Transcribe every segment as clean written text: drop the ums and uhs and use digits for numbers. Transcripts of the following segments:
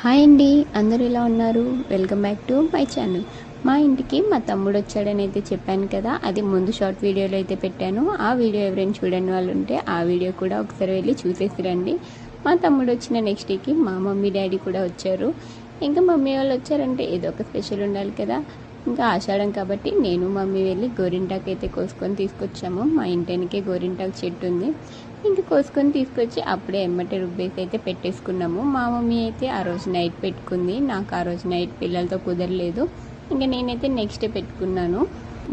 Hi అండి, అందరూ ఎలా ఉన్నారు? Welcome back to my channel. మా ఇంటికి మా తమ్ముడు వచ్చాడని అయితే చెప్పాను కదా, అది ముందు షార్ట్ వీడియోలో అయితే పెట్టాను. ఆ వీడియో ఎవరైనా చూడని వాళ్ళు ఉంటే ఆ వీడియో కూడా ఒకసారి వెళ్ళి చూసేసి రండి. మా తమ్ముడు వచ్చిన నెక్స్ట్ డేకి మా మమ్మీ డాడీ కూడా వచ్చారు. ఇంకా మమ్మీ వాళ్ళు వచ్చారంటే ఏదో ఒక స్పెషల్ ఉండాలి కదా. ఇంకా ఆషాఢం కాబట్టి నేను మమ్మీ వెళ్ళి గోరింటాకు అయితే కోసుకొని తీసుకొచ్చాము. మా ఇంటికే గోరింటాకు చెట్టు ఉంది. ఇంకా కోసుకొని తీసుకొచ్చి అప్పుడే ఎమ్మటే రుబ్బేసి అయితే పెట్టేసుకున్నాము. మా మమ్మీ అయితే ఆ రోజు నైట్ పెట్టుకుంది. నాకు ఆ రోజు నైట్ పిల్లలతో కుదరలేదు. ఇంకా నేనైతే నెక్స్ట్ డే పెట్టుకున్నాను.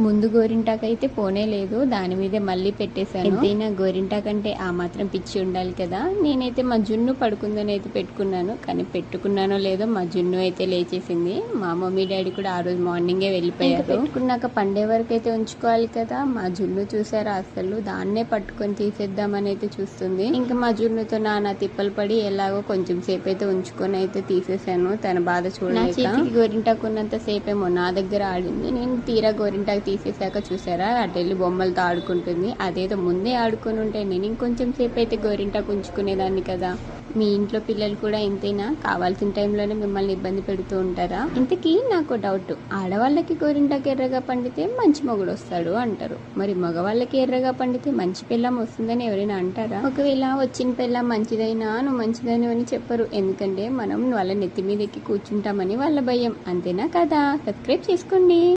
ముందు గోరింటాకు అయితే పోనే లేదు, దాని మీదే మళ్ళీ పెట్టేశాను. ఎంతైనా గోరింటాకు అంటే ఆ మాత్రం పిచ్చి ఉండాలి కదా. నేనైతే మా జున్ను పడుకుందని అయితే పెట్టుకున్నాను, కానీ పెట్టుకున్నానో లేదో మా జున్ను అయితే లేచేసింది. మా మమ్మీ డాడీ కూడా ఆ రోజు మార్నింగే వెళ్ళిపోయారు. పెట్టుకున్నాక పండే వరకు అయితే ఉంచుకోవాలి కదా. మా జున్ను చూసారా, అసలు దాన్నే పట్టుకొని తీసేద్దామని అయితే చూస్తుంది. ఇంకా మా జున్నుతో నాన్న తిప్పలు పడి ఎలాగో కొంచెం సేపు అయితే ఉంచుకొని అయితే తీసేసాను. తన బాధ చూడలేక. గోరింటాకు ఉన్నంత సేపేమో నా దగ్గర ఆడింది. నేను తీరా గోరింటాకు తీసేసాక చూసారా, అటు వెళ్ళి బొమ్మలతో ఆడుకుంటుంది. అదేదో ముందే ఆడుకుని ఉంటే నేను ఇంకొంచెం సేపు అయితే గోరింటాకు ఉంచుకునేదాన్ని కదా. మీ ఇంట్లో పిల్లలు కూడా ఇంతేనా? కావాల్సిన టైంలోనే మిమ్మల్ని ఇబ్బంది పెడుతూ ఉంటారా? ఇంతకీ నాకు డౌట్, ఆడవాళ్ళకి గోరింటాకు ఎర్రగా పండితే మంచి మొగుడు వస్తాడు అంటారు, మరి మగవాళ్ళకి ఎర్రగా పండితే మంచి పిల్లం వస్తుందని ఎవరైనా అంటారా? ఒకవేళ వచ్చిన పిల్లం మంచిదైనా నువ్వు మంచిదని అని చెప్పరు, ఎందుకంటే మనం వాళ్ళ నెత్తి మీద ఎక్కి కూర్చుంటామని వాళ్ళ భయం. అంతేనా కదా? సబ్స్క్రైబ్ చేసుకోండి.